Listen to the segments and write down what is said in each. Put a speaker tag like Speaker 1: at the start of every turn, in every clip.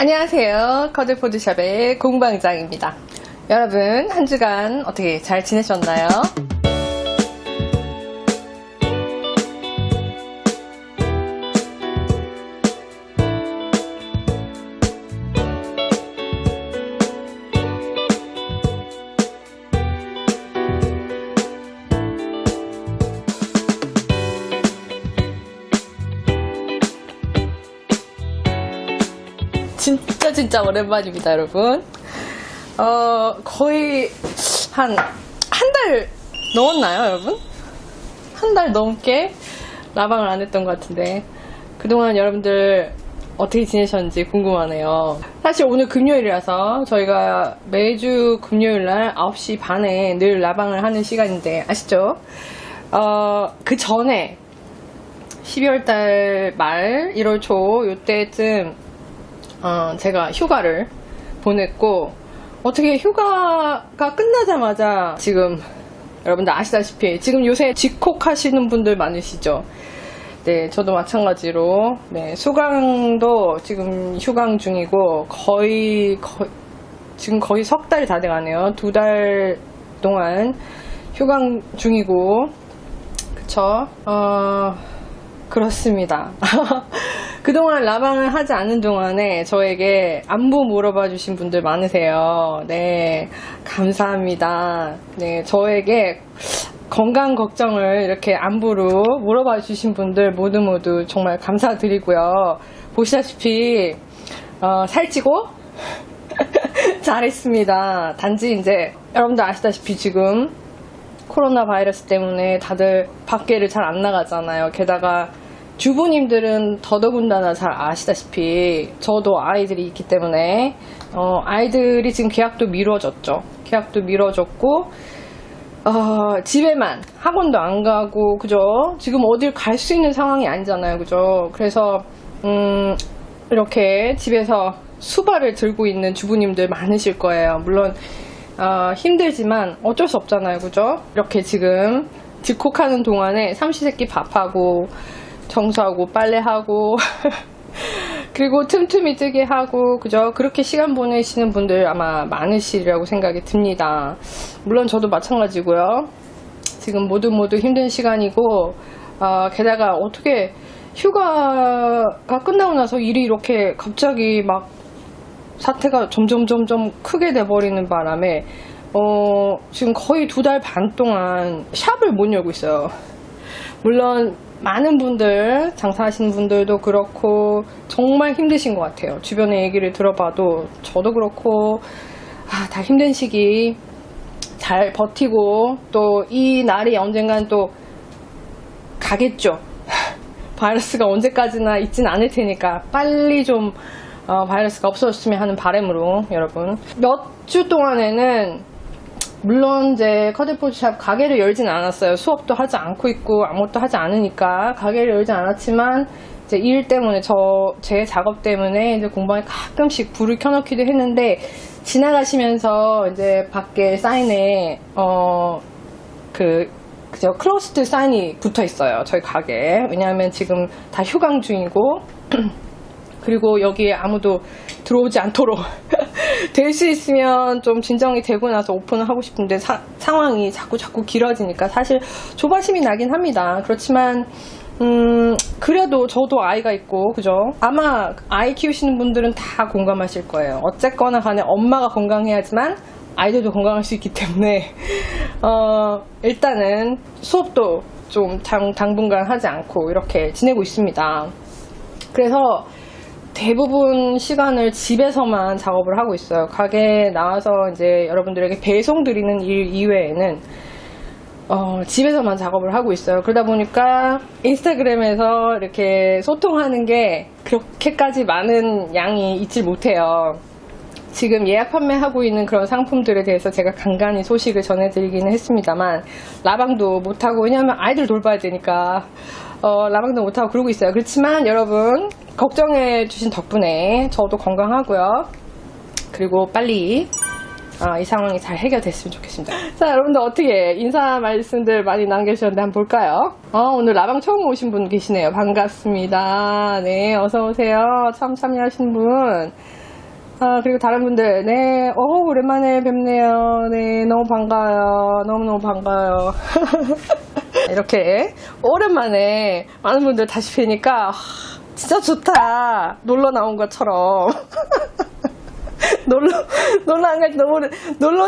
Speaker 1: 안녕하세요. 커즐포즈샵의 공방장입니다. 여러분, 한 주간 어떻게 잘 지내셨나요? 진짜 오랜만입니다, 여러분. 거의 한 달 넘었나요, 여러분? 한 달 넘게 라방을 안 했던 것 같은데 그동안 여러분들 어떻게 지내셨는지 궁금하네요. 사실 오늘 금요일이라서 저희가 매주 금요일날 9시 반에 늘 라방을 하는 시간인데 아시죠? 그 전에 12월달 말 1월 초 요때쯤 제가 휴가를 보냈고, 어떻게 휴가가 끝나자마자 지금 여러분들 아시다시피 지금 요새 집콕하시는 분들 많으시죠? 네, 저도 마찬가지로 수강도 지금 휴강 중이고 지금 거의 석 달이 다 돼가네요. 2달 동안 휴강 중이고, 그쵸? 그렇습니다. 그동안 라방을 하지 않은 동안에 저에게 안부 물어봐 주신 분들 많으세요. 네, 감사합니다. 네, 저에게 건강 걱정을 이렇게 안부로 물어봐 주신 분들 모두 정말 감사드리고요. 보시다시피 살찌고 잘했습니다. 단지 이제 여러분들 아시다시피 지금 코로나 바이러스 때문에 다들 밖에를 잘 안 나가잖아요. 게다가 주부님들은 더더군다나 잘 아시다시피 저도 아이들이 있기 때문에 아이들이 지금 계약도 미뤄졌죠. 계약도 미뤄졌고 집에만, 학원도 안 가고, 그죠? 지금 어딜 갈 수 있는 상황이 아니잖아요, 그죠? 그래서 이렇게 집에서 수발을 들고 있는 주부님들 많으실 거예요. 물론 힘들지만 어쩔 수 없잖아요, 그죠? 이렇게 지금 집콕하는 동안에 삼시세끼 밥하고 청소하고 빨래하고 그리고 틈틈이 뜨게 하고, 그죠? 그렇게 시간 보내시는 분들 아마 많으시리라고 생각이 듭니다. 물론 저도 마찬가지고요. 지금 모두 힘든 시간이고, 게다가 어떻게 휴가가 끝나고 나서 일이 이렇게 갑자기 막 사태가 점점 크게 돼버리는 바람에 지금 거의 2달 반 동안 샵을 못 열고 있어요. 물론 많은 분들, 장사하시는 분들도 그렇고 정말 힘드신 것 같아요. 주변에 얘기를 들어봐도 저도 그렇고 다 힘든 시기 잘 버티고, 또 이 날이 언젠간 또 가겠죠. 바이러스가 언제까지나 있진 않을 테니까 빨리 좀 바이러스가 없어졌으면 하는 바람으로 여러분, 몇 주 동안에는 물론 이제 커즐포즈샵 가게를 열진 않았어요. 수업도 하지 않고 있고 아무것도 하지 않으니까 가게를 열진 않았지만, 이제 일 때문에 제 작업 때문에 이제 공방에 가끔씩 불을 켜놓기도 했는데, 지나가시면서 이제 밖에 사인에 그죠, 클로스드 사인이 붙어 있어요, 저희 가게에. 왜냐하면 지금 다 휴강 중이고 그리고 여기에 아무도 들어오지 않도록 될 수 있으면 좀 진정이 되고 나서 오픈을 하고 싶은데 상황이 자꾸 길어지니까 사실 조바심이 나긴 합니다. 그렇지만 그래도 저도 아이가 있고, 그죠? 아마 아이 키우시는 분들은 다 공감하실 거예요. 어쨌거나 간에 엄마가 건강해야지만 아이들도 건강할 수 있기 때문에 일단은 수업도 좀 당분간 하지 않고 이렇게 지내고 있습니다. 그래서 대부분 시간을 집에서만 작업을 하고 있어요. 가게에 나와서 이제 여러분들에게 배송 드리는 일 이외에는 집에서만 작업을 하고 있어요. 그러다 보니까 인스타그램에서 이렇게 소통하는 게 그렇게까지 많은 양이 있질 못해요. 지금 예약 판매하고 있는 그런 상품들에 대해서 제가 간간히 소식을 전해드리기는 했습니다만, 라방도 못하고, 왜냐하면 아이들 돌봐야 되니까 라방도 못하고 그러고 있어요. 그렇지만 여러분 걱정해 주신 덕분에 저도 건강하고요. 그리고 빨리 이 상황이 잘 해결됐으면 좋겠습니다. 자, 여러분들 어떻게 인사 말씀들 많이 남겨주셨는데 한번 볼까요? 오늘 라방 처음 오신 분 계시네요. 반갑습니다. 네, 어서오세요. 처음 참여하신 분. 그리고 다른 분들, 네, 오랜만에 뵙네요. 네, 너무 반가워요. 너무너무 반가워요. 이렇게 오랜만에 많은 분들 다시 뵈니까 진짜 좋다. 놀러 나온 것처럼. 놀러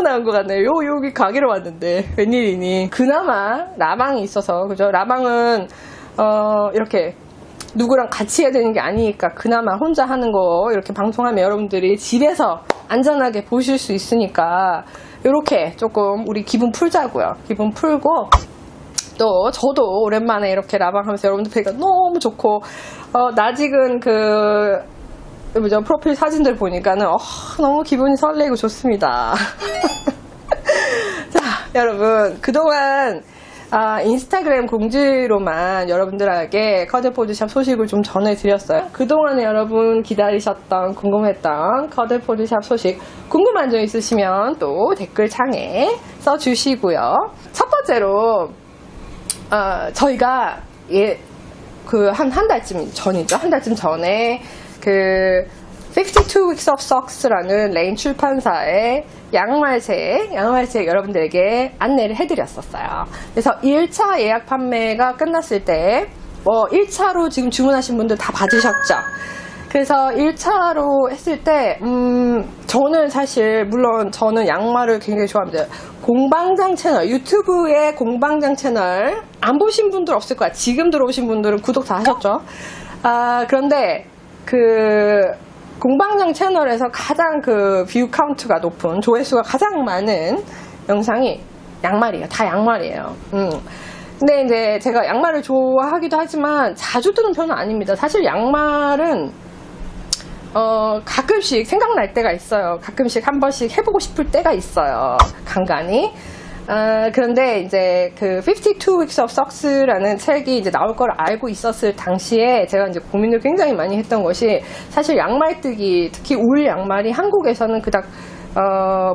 Speaker 1: 나온 것 같네요. 여기 가게로 왔는데 웬일이니. 그나마 라방이 있어서, 그죠? 라방은 이렇게 누구랑 같이 해야 되는 게 아니니까 그나마 혼자 하는 거 이렇게 방송하면 여러분들이 집에서 안전하게 보실 수 있으니까 이렇게 조금 우리 기분 풀자고요. 기분 풀고, 또 저도 오랜만에 이렇게 라방하면서 여러분들 뵈니까 너무 좋고, 나 지금 프로필 사진들 보니까는 너무 기분이 설레고 좋습니다. 자, 여러분, 그동안 인스타그램 공지로만 여러분들에게 커드포드샵 소식을 좀 전해드렸어요. 그동안에 여러분 기다리셨던, 궁금했던 커드포드샵 소식 궁금한 점 있으시면 또 댓글창에 써주시고요. 첫 번째로 저희가 한 달쯤 전이죠. 한 달쯤 전에 52 Weeks of Socks라는 레인 출판사의 양말책 여러분들에게 안내를 해드렸었어요. 그래서 1차 예약 판매가 끝났을 때 1차로 지금 주문하신 분들 다 받으셨죠? 그래서 1차로 했을 때 저는 사실 물론 저는 양말을 굉장히 좋아합니다. 공방장 채널, 유튜브의 공방장 채널 안 보신 분들 없을 거야. 지금 들어오신 분들은 구독 다 하셨죠? 그런데 공방장 채널에서 가장 뷰 카운트가 높은, 조회수가 가장 많은 영상이 양말이에요. 다 양말이에요. 근데 이제 제가 양말을 좋아하기도 하지만 자주 뜨는 편은 아닙니다. 사실 양말은 가끔씩 생각날 때가 있어요. 가끔씩 한 번씩 해보고 싶을 때가 있어요. 간간히. 그런데 이제 52 Weeks of Socks라는 책이 이제 나올 걸 알고 있었을 당시에 제가 이제 고민을 굉장히 많이 했던 것이, 사실 양말뜨기, 특히 울 양말이 한국에서는 그닥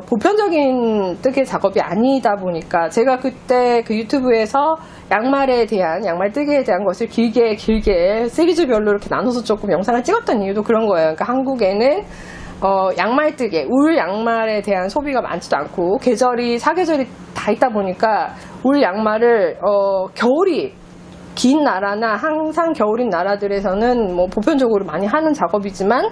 Speaker 1: 보편적인 뜨개 작업이 아니다 보니까, 제가 그때 유튜브에서 양말뜨기에 대한 것을 길게 시리즈별로 이렇게 나눠서 조금 영상을 찍었던 이유도 그런 거예요. 그러니까 한국에는 양말뜨개, 울 양말에 대한 소비가 많지도 않고 사계절이 다 있다 보니까 울 양말을 겨울이 긴 나라나 항상 겨울인 나라들에서는 보편적으로 많이 하는 작업이지만,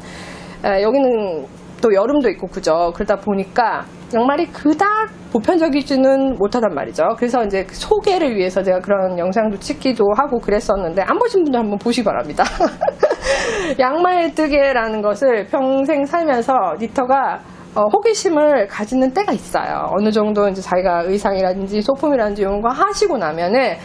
Speaker 1: 여기는 또 여름도 있고 그죠. 그러다 보니까 양말이 그닥 보편적이지는 못하단 말이죠. 그래서 이제 소개를 위해서 제가 그런 영상도 찍기도 하고 그랬었는데, 안 보신 분들 한번 보시기 바랍니다. 양말뜨개라는 것을 평생 살면서 니터가 호기심을 가지는 때가 있어요. 어느 정도 이제 자기가 의상이라든지 소품이라든지 이런 거 하시고 나면은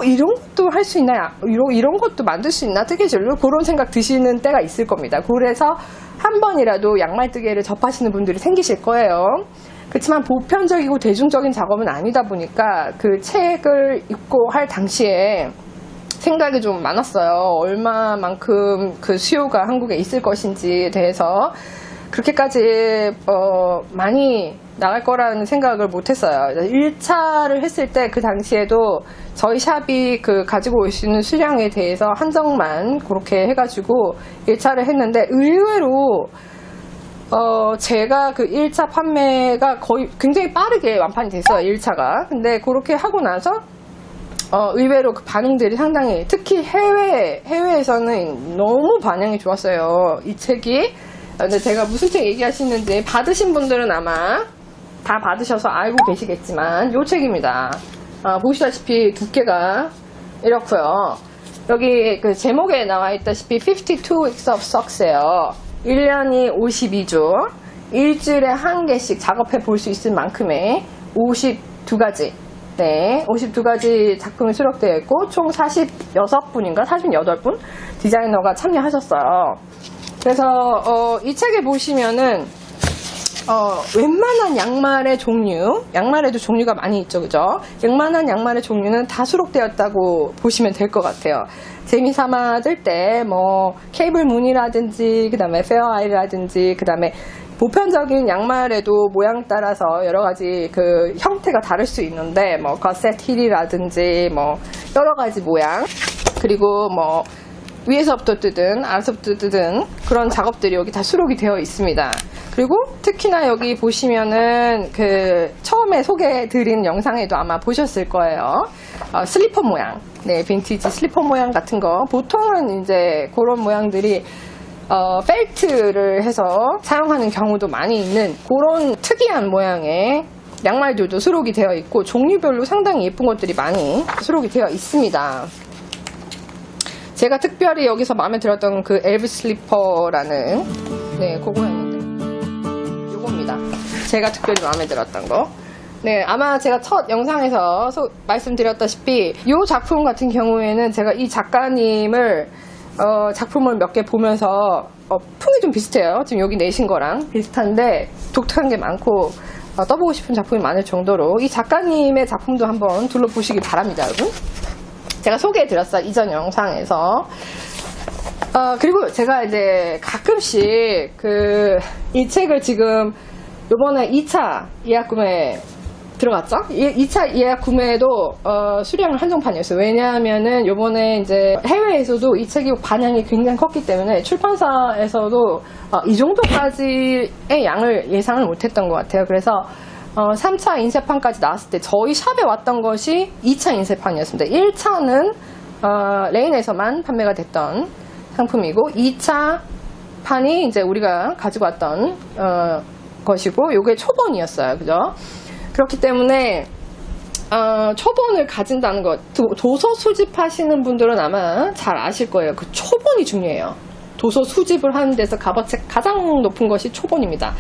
Speaker 1: 이런 것도 할 수 있나, 이런 것도 만들 수 있나, 뜨개질로, 그런 생각 드시는 때가 있을 겁니다. 그래서 한 번이라도 양말뜨개를 접하시는 분들이 생기실 거예요. 그렇지만 보편적이고 대중적인 작업은 아니다 보니까 그 책을 읽고 할 당시에 생각이 좀 많았어요. 얼마만큼 그 수요가 한국에 있을 것인지에 대해서 그렇게까지 많이 나갈 거라는 생각을 못했어요. 1차를 했을 때 그 당시에도 저희 샵이 가지고 올 수 있는 수량에 대해서 한정만 그렇게 해가지고 1차를 했는데, 의외로 제가 1차 판매가 거의 굉장히 빠르게 완판이 됐어요. 1차가. 근데 그렇게 하고 나서 의외로 반응들이 상당히, 특히 해외에서는 너무 반응이 좋았어요. 이 책이. 근데 제가 무슨 책 얘기하시는지 받으신 분들은 아마 다 받으셔서 알고 계시겠지만, 요 책입니다. 보시다시피 두께가 이렇고요. 여기 제목에 나와 있다시피 52 Weeks of Socks예요. 1년이 52주, 일주일에 한 개씩 작업해 볼 수 있을 만큼의 52가지, 52가지 작품이 수록되어 있고, 총 46분인가 48분 디자이너가 참여하셨어요. 그래서 이 책에 보시면은 웬만한 양말의 종류, 양말에도 종류가 많이 있죠, 그죠? 웬만한 양말의 종류는 다 수록되었다고 보시면 될 것 같아요. 재미삼아 들 때 케이블 무늬라든지, 그 다음에 페어아이라든지, 그 다음에 보편적인 양말에도 모양 따라서 여러 가지 형태가 다를 수 있는데, 거셋 힐이라든지 여러 가지 모양, 그리고 위에서부터 뜯은, 아래서부터 뜯은 그런 작업들이 여기 다 수록이 되어 있습니다. 그리고 특히나 여기 보시면은 처음에 소개해드린 영상에도 아마 보셨을 거예요. 슬리퍼 모양, 네, 빈티지 슬리퍼 모양 같은 거. 보통은 이제 그런 모양들이 펠트를 해서 사용하는 경우도 많이 있는 그런 특이한 모양의 양말들도 수록이 되어 있고, 종류별로 상당히 예쁜 것들이 많이 수록이 되어 있습니다. 제가 특별히 여기서 마음에 들었던 그 엘브 슬리퍼라는, 네, 그거였는데 요겁니다. 제가 특별히 마음에 들었던 거. 네, 아마 제가 첫 영상에서 말씀드렸다시피 이 작품 같은 경우에는 제가 이 작가님을 작품을 몇 개 보면서 풍이 좀 비슷해요. 지금 여기 내신 거랑 비슷한데 독특한 게 많고 떠보고 싶은 작품이 많을 정도로 이 작가님의 작품도 한번 둘러보시기 바랍니다, 여러분. 제가 소개해드렸어요, 이전 영상에서. 그리고 제가 이제 가끔씩 이 책을 지금 요번에 2차 예약 구매 들어갔죠? 2차 예약 구매도 수량을 한정판이었어요. 왜냐하면은 요번에 이제 해외에서도 이 책이 반향이 굉장히 컸기 때문에 출판사에서도 이 정도까지의 양을 예상을 못했던 것 같아요. 그래서 3차 인쇄판까지 나왔을 때 저희 샵에 왔던 것이 2차 인쇄판이었습니다. 1차는 레인에서만 판매가 됐던 상품이고, 2차 판이 이제 우리가 가지고 왔던 것이고, 요게 초본이었어요. 그죠? 그렇기 때문에 초본을 가진다는 것, 도서 수집하시는 분들은 아마 잘 아실 거예요. 그 초본이 중요해요. 도서 수집을 하는 데서 값어치 가장 높은 것이 초본입니다.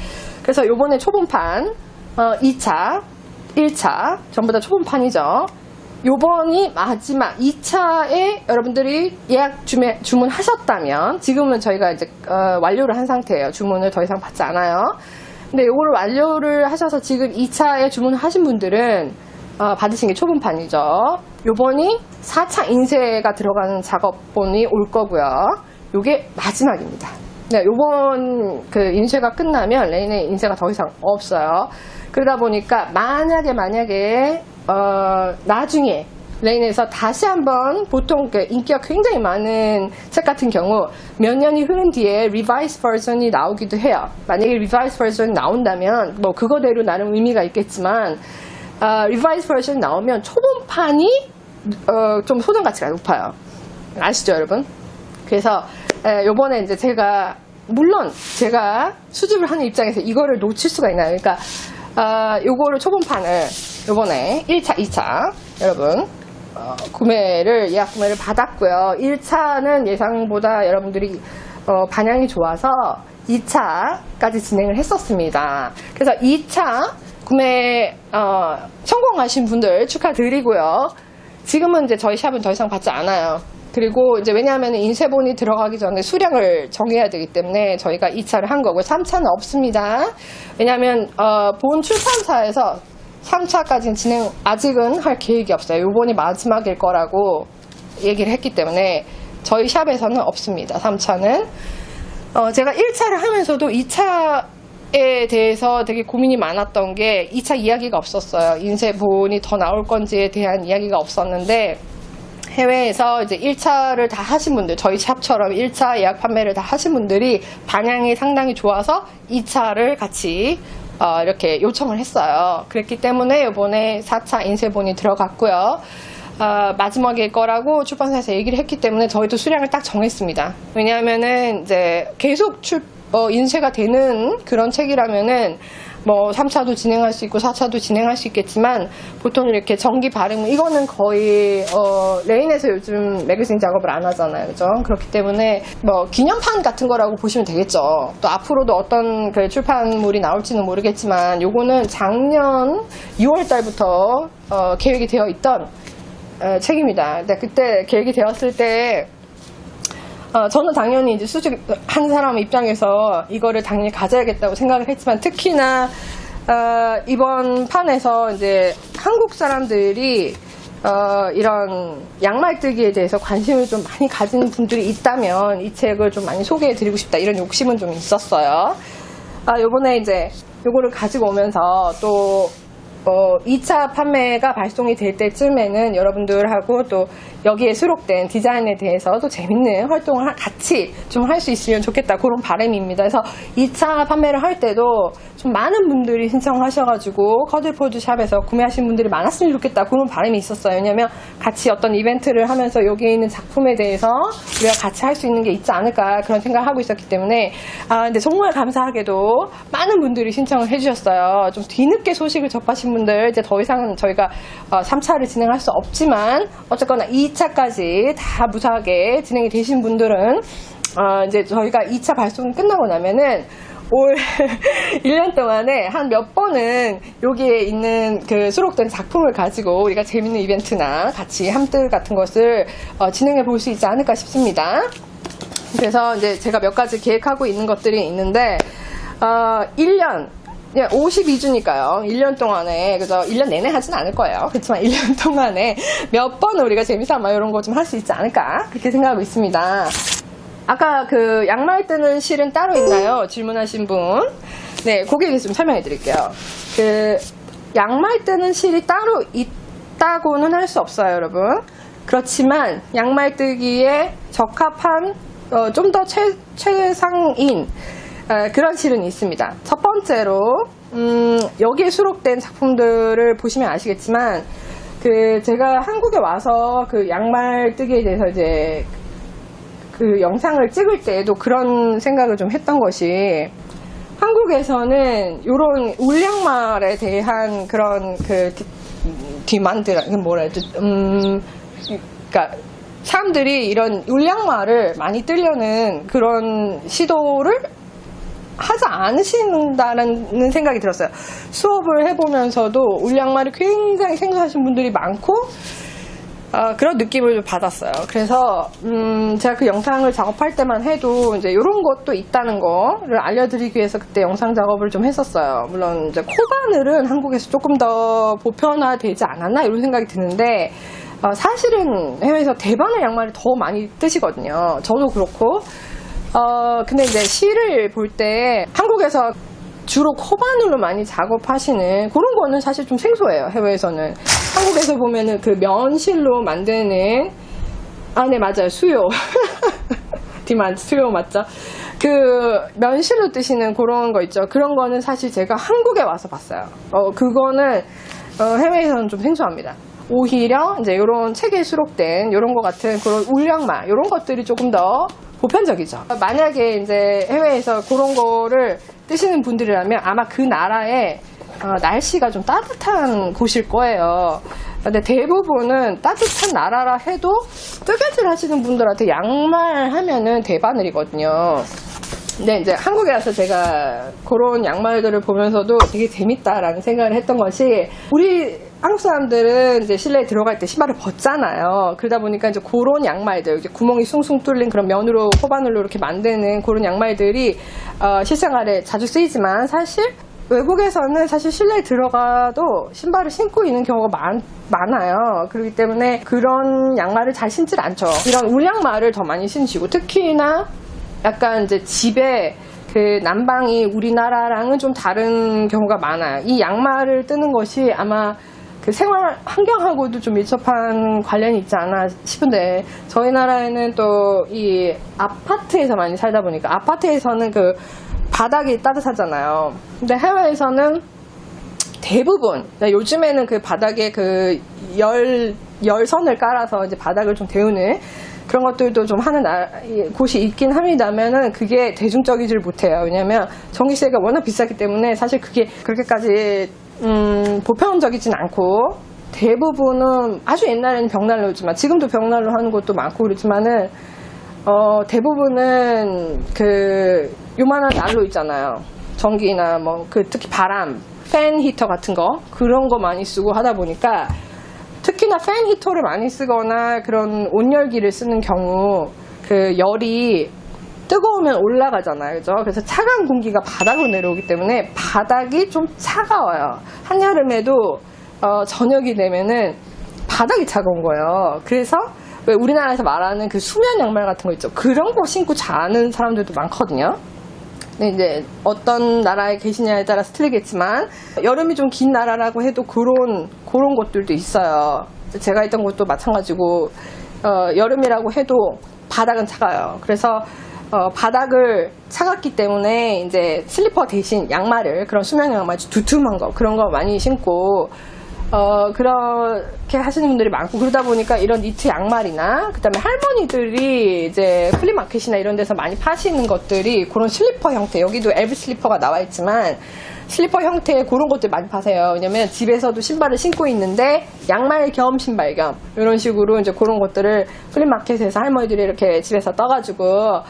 Speaker 1: 그래서 요번에 초본판 2차, 1차 전부 다 초본판이죠. 요번이 마지막 2차에 여러분들이 예약 주문하셨다면, 지금은 저희가 이제 완료를 한 상태예요. 주문을 더 이상 받지 않아요. 근데 요거를 완료를 하셔서 지금 2차에 주문을 하신 분들은 받으신 게 초본판이죠. 요번이 4차 인쇄가 들어가는 작업본이 올 거고요. 요게 마지막입니다. 네, 요번 인쇄가 끝나면 레인의 인쇄가 더 이상 없어요. 그러다 보니까 만약에 나중에 레인에서 다시 한번, 보통 인기가 굉장히 많은 책 같은 경우 몇 년이 흐른 뒤에 리바이스 버전이 나오기도 해요. 만약에 리바이스 버전이 나온다면 뭐 그거대로 나름 의미가 있겠지만, 리바이스 버전이 나오면 초본판이 좀 소장 가치가 높아요. 아시죠, 여러분? 그래서 요번에 이제 물론 제가 수집을 하는 입장에서 이거를 놓칠 수가 있나요? 그러니까 요거를 초본판을 요번에 1차, 2차 여러분 예약 구매를 받았고요. 1차는 예상보다 여러분들이 반향이 좋아서 2차까지 진행을 했었습니다. 그래서 2차 구매 성공하신 분들 축하드리고요. 지금은 이제 저희 샵은 더 이상 받지 않아요. 그리고 이제 왜냐하면 인쇄본이 들어가기 전에 수량을 정해야 되기 때문에 저희가 2차를 한 거고, 3차는 없습니다. 왜냐하면 본 출판사에서 3차까지는 아직은 할 계획이 없어요. 요번이 마지막일 거라고 얘기를 했기 때문에 저희 샵에서는 없습니다. 3차는. 제가 1차를 하면서도 2차에 대해서 되게 고민이 많았던 게 2차 이야기가 없었어요. 인쇄본이 더 나올 건지에 대한 이야기가 없었는데, 해외에서 이제 1차를 다 하신 분들, 저희 샵처럼 1차 예약 판매를 다 하신 분들이 반향이 상당히 좋아서 2차를 같이 이렇게 요청을 했어요. 그랬기 때문에 이번에 4차 인쇄본이 들어갔고요. 마지막일 거라고 출판사에서 얘기를 했기 때문에 저희도 수량을 딱 정했습니다. 왜냐하면은 이제 계속 인쇄가 되는 그런 책이라면은 뭐 3차도 진행할 수 있고 4차도 진행할 수 있겠지만, 보통 이렇게 정기 발행, 이거는 거의 레인에서 요즘 매거진 작업을 안 하잖아요. 그죠? 그렇기 때문에 뭐 기념판 같은 거라고 보시면 되겠죠. 또 앞으로도 어떤 출판물이 나올지는 모르겠지만, 요거는 작년 6월 달부터 계획이 되어 있던 책입니다. 근데 그때 계획이 되었을 때 저는 당연히 이제 수집한 사람 입장에서 이거를 당연히 가져야겠다고 생각을 했지만, 특히나 이번 판에서 이제 한국 사람들이 이런 양말뜨기에 대해서 관심을 좀 많이 가진 분들이 있다면 이 책을 좀 많이 소개해드리고 싶다, 이런 욕심은 좀 있었어요. 요번에 이제 요거를 가지고 오면서 또 2차 판매가 발송이 될 때쯤에는 여러분들하고 또 여기에 수록된 디자인에 대해서 또 재밌는 활동을 같이 좀 할 수 있으면 좋겠다, 그런 바람입니다. 그래서 2차 판매를 할 때도 좀 많은 분들이 신청하셔가지고 커들포드 샵에서 구매하신 분들이 많았으면 좋겠다, 그런 바람이 있었어요. 왜냐면 같이 어떤 이벤트를 하면서 여기에 있는 작품에 대해서 우리가 같이 할 수 있는 게 있지 않을까, 그런 생각을 하고 있었기 때문에 근데 정말 감사하게도 많은 분들이 신청을 해주셨어요. 좀 뒤늦게 소식을 접하신 분들, 이제 더 이상 저희가 3차를 진행할 수 없지만 어쨌거나 2차까지 다 무사하게 진행이 되신 분들은 이제 저희가 2차 발송이 끝나고 나면은 올 1년 동안에 한 몇 번은 여기에 있는 그 수록된 작품을 가지고 우리가 재밌는 이벤트나 같이 함들 같은 것을 진행해 볼 수 있지 않을까 싶습니다. 그래서 이제 제가 몇 가지 계획하고 있는 것들이 있는데 1년 52주니까요. 1년 동안에, 그죠? 1년 내내 하진 않을 거예요. 그렇지만 1년 동안에 몇 번 우리가 재미삼아 이런 거 좀 할 수 있지 않을까, 그렇게 생각하고 있습니다. 아까 그 양말 뜨는 실은 따로 있나요? 질문하신 분. 네, 거기에 대해서 좀 설명해 드릴게요. 그 양말 뜨는 실이 따로 있다고는 할 수 없어요, 여러분. 그렇지만 양말 뜨기에 적합한 좀 더 최상인 그런 실은 있습니다. 첫 번째로 여기에 수록된 작품들을 보시면 아시겠지만 제가 한국에 와서 그 양말 뜨기에 대해서 이제 그 영상을 찍을 때에도 그런 생각을 좀 했던 것이, 한국에서는 이런 울양말에 대한 그런 디만드, 뭐라 해야지, 그러니까 사람들이 이런 울양말을 많이 뜨려는 그런 시도를 하지 않으신다는 생각이 들었어요. 수업을 해보면서도 울양말이 굉장히 생소하신 분들이 많고 그런 느낌을 받았어요. 그래서 제가 그 영상을 작업할 때만 해도 이제 이런 것도 있다는 거를 알려드리기 위해서 그때 영상 작업을 좀 했었어요. 물론 이제 코바늘은 한국에서 조금 더 보편화되지 않았나 이런 생각이 드는데 사실은 해외에서 대바늘 양말을 더 많이 뜨시거든요. 저도 그렇고. 근데 이제 실을 볼 때 한국에서 주로 코바늘로 많이 작업하시는 그런 거는 사실 좀 생소해요, 해외에서는. 한국에서 보면은 그 면실로 만드는, 네, 맞아요. 수요. 디만드, 수요 맞죠? 그 면실로 뜨시는 그런 거 있죠. 그런 거는 사실 제가 한국에 와서 봤어요. 그거는 해외에서는 좀 생소합니다. 오히려 이제 이런 책에 수록된 이런 거 같은 그런 울양말, 이런 것들이 조금 더 보편적이죠. 만약에 이제 해외에서 그런 거를 뜨시는 분들이라면 아마 그 나라의 날씨가 좀 따뜻한 곳일 거예요. 근데 대부분은 따뜻한 나라라 해도 뜨개질 하시는 분들한테 양말 하면은 대바늘이거든요. 근데 이제 한국에 와서 제가 그런 양말들을 보면서도 되게 재밌다라는 생각을 했던 것이, 우리 한국 사람들은 이제 실내에 들어갈 때 신발을 벗잖아요. 그러다 보니까 이제 그런 양말들, 이제 구멍이 숭숭 뚫린 그런 면으로, 코바늘로 이렇게 만드는 그런 양말들이 실생활에 자주 쓰이지만, 사실 외국에서는 사실 실내에 들어가도 신발을 신고 있는 경우가 많아요. 그렇기 때문에 그런 양말을 잘 신질 않죠. 이런 울양말을 더 많이 신으시고, 특히나 약간 이제 집에 그 난방이 우리나라랑은 좀 다른 경우가 많아요. 이 양말을 뜨는 것이 아마 그 생활 환경하고도 좀 밀접한 관련이 있지 않나 싶은데, 저희 나라에는 또 이 아파트에서 많이 살다 보니까 아파트에서는 그 바닥이 따뜻하잖아요. 근데 해외에서는 대부분, 요즘에는 그 바닥에 그 열선을 깔아서 이제 바닥을 좀 데우는 그런 것들도 좀 하는 곳이 있긴 합니다면은 그게 대중적이질 못해요. 왜냐면 전기세가 워낙 비싸기 때문에 사실 그게 그렇게까지 보편적이진 않고, 대부분은 아주 옛날에는 벽난로였지만 지금도 벽난로 하는 곳도 많고 그렇지만은 대부분은 그 요만한 난로 있잖아요. 전기나 뭐 특히 바람, 팬 히터 같은 거, 그런 거 많이 쓰고 하다 보니까, 특히나 팬 히터를 많이 쓰거나 그런 온열기를 쓰는 경우 그 열이 뜨거우면 올라가잖아요. 그죠? 그래서 차가운 공기가 바닥으로 내려오기 때문에 바닥이 좀 차가워요. 한여름에도 저녁이 되면은 바닥이 차가운 거예요. 그래서 왜 우리나라에서 말하는 그 수면 양말 같은 거 있죠? 그런 거 신고 자는 사람들도 많거든요. 네, 이제 어떤 나라에 계시냐에 따라서 틀리겠지만 여름이 좀 긴 나라라고 해도 그런 곳들도 있어요. 제가 있던 곳도 마찬가지고 여름이라고 해도 바닥은 차가워요. 그래서 바닥을 차갑기 때문에 이제 슬리퍼 대신 양말을, 그런 수면 양말 두툼한 거, 그런 거 많이 신고 그렇게 하시는 분들이 많고, 그러다 보니까 이런 니트 양말이나 그다음에 할머니들이 이제 플리마켓이나 이런 데서 많이 파시는 것들이 그런 슬리퍼 형태, 여기도 엘브 슬리퍼가 나와 있지만 슬리퍼 형태의 그런 것들 많이 파세요. 왜냐면 집에서도 신발을 신고 있는데 양말 겸 신발 겸 이런 식으로 이제 그런 것들을 플리마켓에서 할머니들이 이렇게 집에서 떠가지고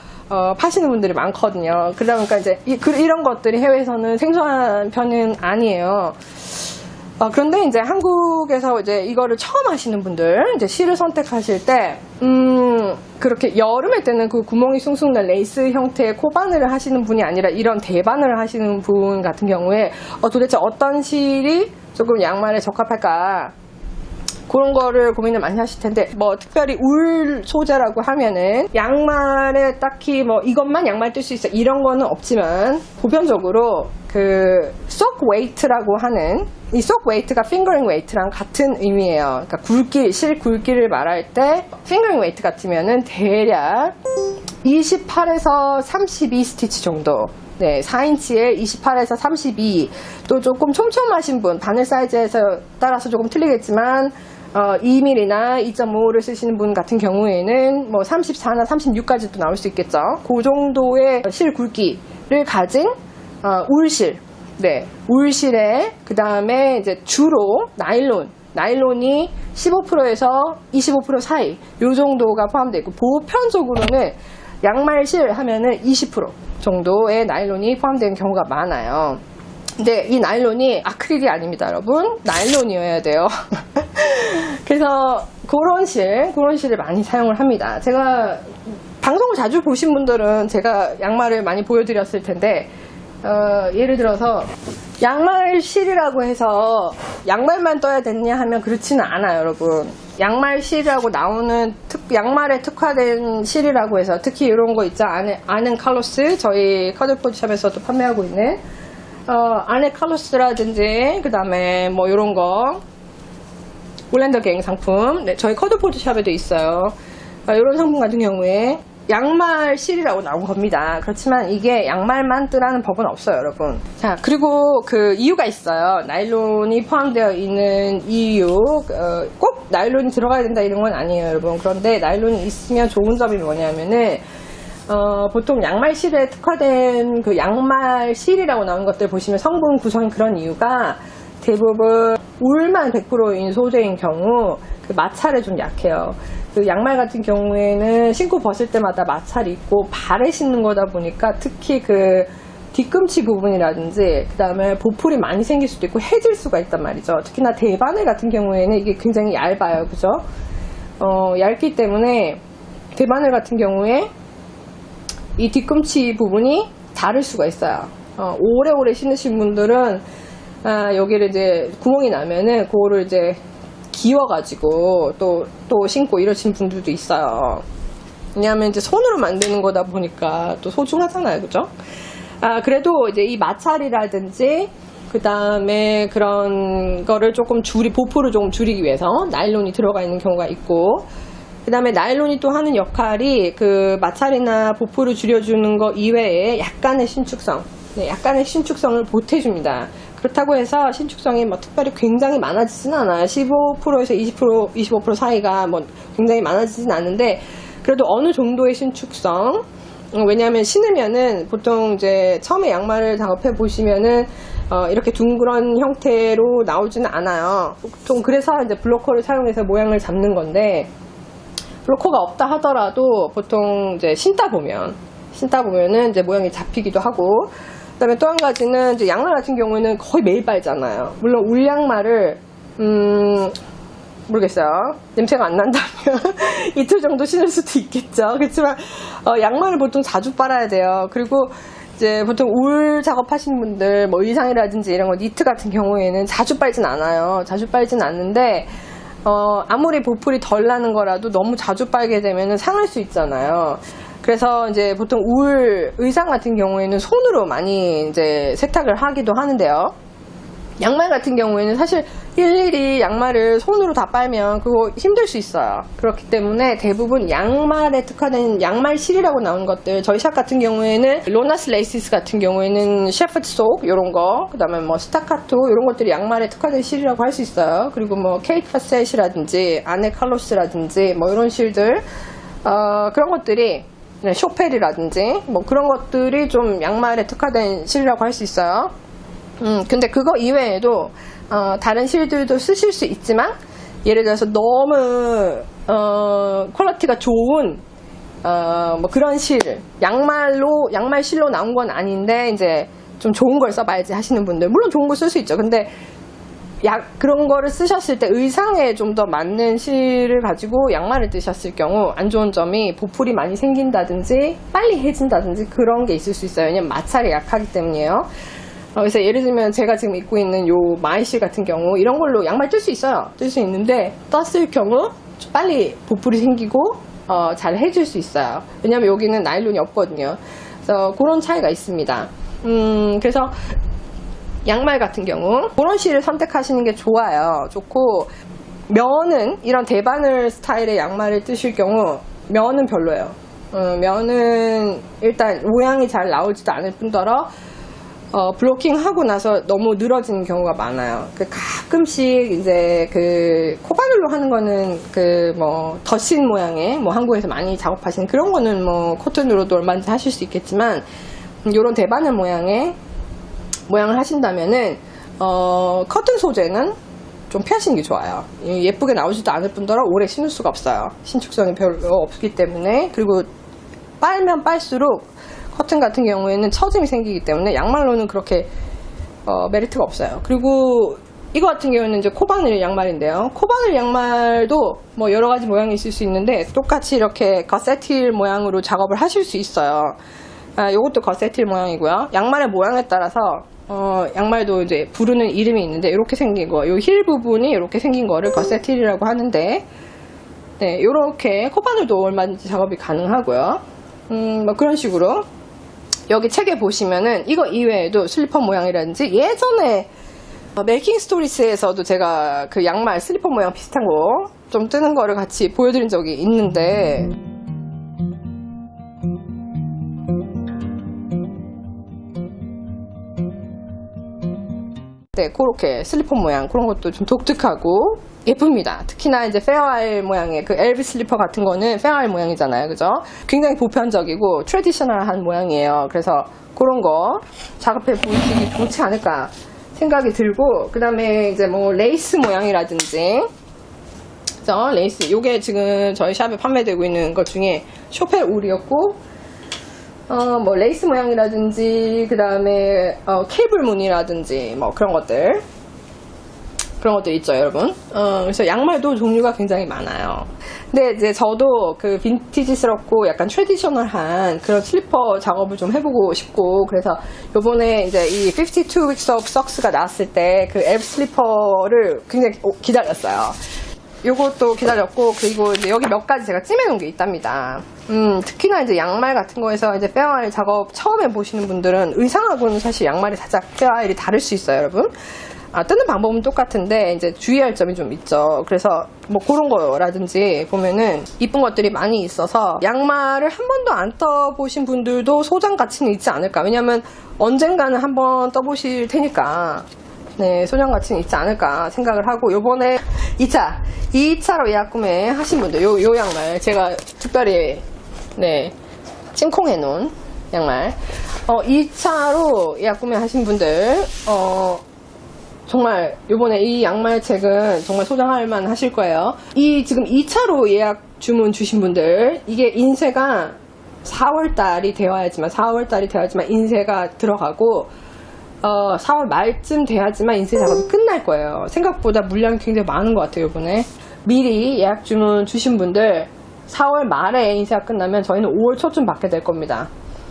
Speaker 1: 파시는 분들이 많거든요. 그러다 보니까 이제 이런 것들이 해외에서는 생소한 편은 아니에요. 그런데 이제 한국에서 이제 이거를 처음 하시는 분들, 이제 실을 선택하실 때, 그렇게 여름에 때는 그 구멍이 숭숭 난 레이스 형태의 코바늘을 하시는 분이 아니라 이런 대바늘을 하시는 분 같은 경우에, 도대체 어떤 실이 조금 양말에 적합할까? 그런 거를 고민을 많이 하실 텐데, 뭐 특별히 울 소재라고 하면은 양말에 딱히 뭐 이것만 양말 뜰 수 있어 이런 거는 없지만, 보편적으로 그 속 웨이트라고 하는, 이 속 웨이트가 핑거링 웨이트랑 같은 의미예요. 그러니까 굵기, 실 굵기를 말할 때 핑거링 웨이트 같으면은 대략 28에서 32 스티치 정도. 네, 4인치에 28에서 32. 또 조금 촘촘하신 분, 바늘 사이즈에 따라서 조금 틀리겠지만 2mm나 2.5를 쓰시는 분 같은 경우에는 뭐 34나 36까지도 나올 수 있겠죠. 그 정도의 실 굵기를 가진 울실. 네, 울실에 그 다음에 이제 주로 나일론이 15%에서 25% 사이 요 정도가 포함되어 있고, 보편적으로는 양말실 하면은 20% 정도의 나일론이 포함되는 경우가 많아요. 근데 이 나일론이 아크릴이 아닙니다, 여러분. 나일론이어야 돼요. 그래서 그런 실을 많이 사용을 합니다. 제가 방송을 자주 보신 분들은 제가 양말을 많이 보여드렸을 텐데, 예를 들어서 양말실이라고 해서 양말만 떠야 되느냐 하면 그렇지는 않아요, 여러분. 양말실이라고 나오는 양말에 특화된 실이라고 해서, 특히 이런 거 있죠. 아는 칼로스, 저희 커드포드샵에서도 판매하고 있는 아네 칼로스라든지, 그 다음에 뭐 이런 거 올랜더 갱 상품, 네, 저희 커드포드샵에도 있어요. 이런 상품 같은 경우에 양말 실이라고 나온 겁니다. 그렇지만 이게 양말만 뜨라는 법은 없어요, 여러분. 자, 그리고 그 이유가 있어요. 나일론이 포함되어 있는 이유, 꼭 나일론이 들어가야 된다 이런 건 아니에요, 여러분. 그런데 나일론이 있으면 좋은 점이 뭐냐면은 보통 양말 실에 특화된 그 양말 실이라고 나온 것들 보시면 성분 구성이 그런 이유가, 대부분 울만 100%인 소재인 경우 그 마찰에 좀 약해요. 그 양말 같은 경우에는 신고 벗을 때마다 마찰이 있고 발에 신는 거다 보니까 특히 그 뒤꿈치 부분이라든지 그 다음에 보풀이 많이 생길 수도 있고 해질 수가 있단 말이죠. 특히나 대바늘 같은 경우에는 이게 굉장히 얇아요, 그죠? 얇기 때문에 대바늘 같은 경우에 이 뒤꿈치 부분이 다를 수가 있어요. 오래오래 신으신 분들은 여기를 이제 구멍이 나면은 그거를 이제 기워가지고 또 신고 이러신 분들도 있어요. 왜냐하면 이제 손으로 만드는 거다 보니까 또 소중하잖아요, 그죠? 그래도 이제 이 마찰이라든지 그 다음에 그런 거를 조금 보풀을 조금 줄이기 위해서 나일론이 들어가 있는 경우가 있고, 그 다음에 나일론이 또 하는 역할이 그 마찰이나 보풀을 줄여주는 거 이외에 약간의 신축성을 보태줍니다. 그렇다고 해서 신축성이 뭐 특별히 굉장히 많아지진 않아요. 15%에서 20%, 25% 사이가 뭐 굉장히 많아지진 않는데, 그래도 어느 정도의 신축성. 왜냐하면 신으면은 보통 이제 처음에 양말을 작업해 보시면은 이렇게 둥그런 형태로 나오지는 않아요. 보통 그래서 이제 블로커를 사용해서 모양을 잡는 건데, 블로커가 없다 하더라도 보통 이제 신다 보면은 이제 모양이 잡히기도 하고, 그 다음에 또 한 가지는 이제 양말 같은 경우에는 거의 매일 빨잖아요. 물론 울 양말을 모르겠어요. 냄새가 안 난다면 이틀 정도 신을 수도 있겠죠. 그렇지만 양말을 보통 자주 빨아야 돼요. 그리고 이제 보통 울 작업하시는 분들 뭐 의상이라든지 이런 거 니트 같은 경우에는 자주 빨진 않아요. 자주 빨진 않는데 아무리 보풀이 덜 나는 거라도 너무 자주 빨게 되면 상할 수 있잖아요. 그래서 이제 보통 울 의상 같은 경우에는 손으로 많이 이제 세탁을 하기도 하는데요. 양말 같은 경우에는 사실 일일이 양말을 손으로 다 빨면 그거 힘들 수 있어요. 그렇기 때문에 대부분 양말에 특화된 양말실이라고 나오는 것들, 저희 샵 같은 경우에는 로나스 레이시스 같은 경우에는 셰프드 속 이런 거, 그 다음에 뭐 스타카토 이런 것들이 양말에 특화된 실이라고 할 수 있어요. 그리고 뭐 케이트 파셋이라든지 아네 칼로스라든지 뭐 이런 실들, 그런 것들이 쇼펠이라든지 뭐 그런 것들이 좀 양말에 특화된 실이라고 할 수 있어요. 근데 그거 이외에도 다른 실들도 쓰실 수 있지만, 예를 들어서 너무 퀄리티가 좋은 뭐 그런 실, 양말 실로 나온 건 아닌데 이제 좀 좋은 걸 써봐야지 하시는 분들, 물론 좋은 거 쓸 수 있죠. 근데 그런 거를 쓰셨을 때 의상에 좀 더 맞는 실을 가지고 양말을 뜨셨을 경우 안 좋은 점이 보풀이 많이 생긴다든지 빨리 해진다든지 그런 게 있을 수 있어요. 왜냐면 마찰이 약하기 때문이에요. 그래서 예를 들면 제가 지금 입고 있는 요 마이실 같은 경우 이런 걸로 양말 뜰 수 있어요. 뜰 수 있는데 떴을 경우 좀 빨리 보풀이 생기고 잘 해줄 수 있어요. 왜냐면 여기는 나일론이 없거든요. 그래서 그런 차이가 있습니다. 그래서 양말 같은 경우 그런 실을 선택하시는 게 좋아요. 좋고, 면은 이런 대바늘 스타일의 양말을 뜨실 경우 면은 별로예요. 면은 일단 모양이 잘 나오지도 않을 뿐더러 블로킹 하고 나서 너무 늘어지는 경우가 많아요. 가끔씩 이제 코바늘로 하는 거는 뭐 덧신 모양의 뭐 한국에서 많이 작업하시는 그런 거는 뭐 코튼으로도 얼마든지 하실 수 있겠지만, 요런 대바늘 모양을 하신다면은 커튼 소재는 좀 피하시는 게 좋아요. 예쁘게 나오지도 않을 뿐더러 오래 신을 수가 없어요. 신축성이 별로 없기 때문에. 그리고 빨면 빨수록 커튼 같은 경우에는 처짐이 생기기 때문에 양말로는 그렇게 메리트가 없어요. 그리고 이거 같은 경우는 이제 코바늘 양말인데요. 코바늘 양말도 뭐 여러 가지 모양이 있을 수 있는데 똑같이 이렇게 거세틸 모양으로 작업을 하실 수 있어요. 요것도 거세틸 모양이고요. 양말의 모양에 따라서 양말도 이제 부르는 이름이 있는데, 이렇게 생긴 거, 요 힐 부분이 이렇게 생긴 거를 거세틸이라고 하는데, 네, 요렇게 코바늘도 얼마든지 작업이 가능하고요. 뭐 그런 식으로 여기 책에 보시면은 이거 이외에도 슬리퍼 모양이라든지, 예전에 메이킹 스토리스에서도 제가 그 양말 슬리퍼 모양 비슷한 거 좀 뜨는 거를 같이 보여드린 적이 있는데, 네, 그렇게 슬리퍼 모양 그런 것도 좀 독특하고 예쁩니다. 특히나 이제 페어알 모양의 그 엘비 슬리퍼 같은 거는 페어알 모양이잖아요, 그죠? 굉장히 보편적이고 트레디셔널한 모양이에요. 그래서 그런 거 작업해 보시기 좋지 않을까 생각이 들고, 그 다음에 이제 뭐 레이스 모양이라든지, 그죠? 레이스, 요게 지금 저희 샵에 판매되고 있는 것 중에 쇼펠 울이었고, 뭐 레이스 모양이라든지, 그 다음에 케이블 무늬라든지 뭐 그런 것들 있죠, 여러분. 그래서 양말도 종류가 굉장히 많아요. 근데 이제 저도 그 빈티지스럽고 약간 트레디셔널한 그런 슬리퍼 작업을 좀 해보고 싶고, 그래서 요번에 이제 이 52 Weeks of Socks가 나왔을 때 그 앱 슬리퍼를 굉장히 기다렸어요. 요것도 기다렸고, 그리고 이제 여기 몇 가지 제가 찜해놓은 게 있답니다. 특히나 이제 양말 같은 거에서 이제 페어아일 작업 처음에 보시는 분들은 의상하고는 사실 양말이 살짝 페어아일이 다를 수 있어요, 여러분. 뜨는 방법은 똑같은데 이제 주의할 점이 좀 있죠. 그래서 뭐 그런 거라든지 보면은 이쁜 것들이 많이 있어서 양말을 한 번도 안 떠보신 분들도 소장 가치는 있지 않을까. 왜냐면 언젠가는 한번 떠보실 테니까. 네, 소장 가치는 있지 않을까 생각을 하고, 요번에 2차로 예약 구매 하신 분들, 요 양말 제가 특별히 찜콩해 놓은 양말, 2차로 예약 구매 하신 분들, 정말 요번에 이 양말책은 정말 소장할 만 하실 거예요. 지금 2차로 예약 주문 주신 분들, 이게 인쇄가 4월달이 되어야지만 인쇄가 들어가고, 4월 말쯤 돼야지만 인쇄 작업이 끝날 거예요. 생각보다 물량이 굉장히 많은 것 같아요, 이번에. 미리 예약 주문 주신 분들 4월 말에 인쇄가 끝나면 저희는 5월 초쯤 받게 될 겁니다.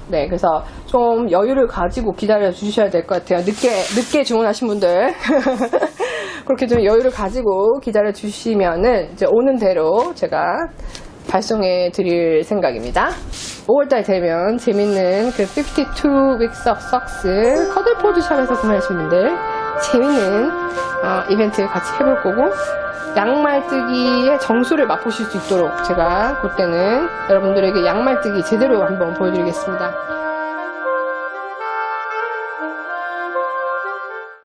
Speaker 1: 네, 그래서 좀 여유를 가지고 기다려 주셔야 될 것 같아요. 늦게 주문하신 분들 그렇게 좀 여유를 가지고 기다려 주시면은 이제 오는 대로 제가 발송해 드릴 생각입니다. 5월달 되면 재밌는 그 52 weeks of socks 커들포드샵에서 구매하신 분들 재밌는 이벤트 같이 해볼 거고, 양말뜨기의 정수를 맛보실 수 있도록 제가 그때는 여러분들에게 양말뜨기 제대로 한번 보여드리겠습니다.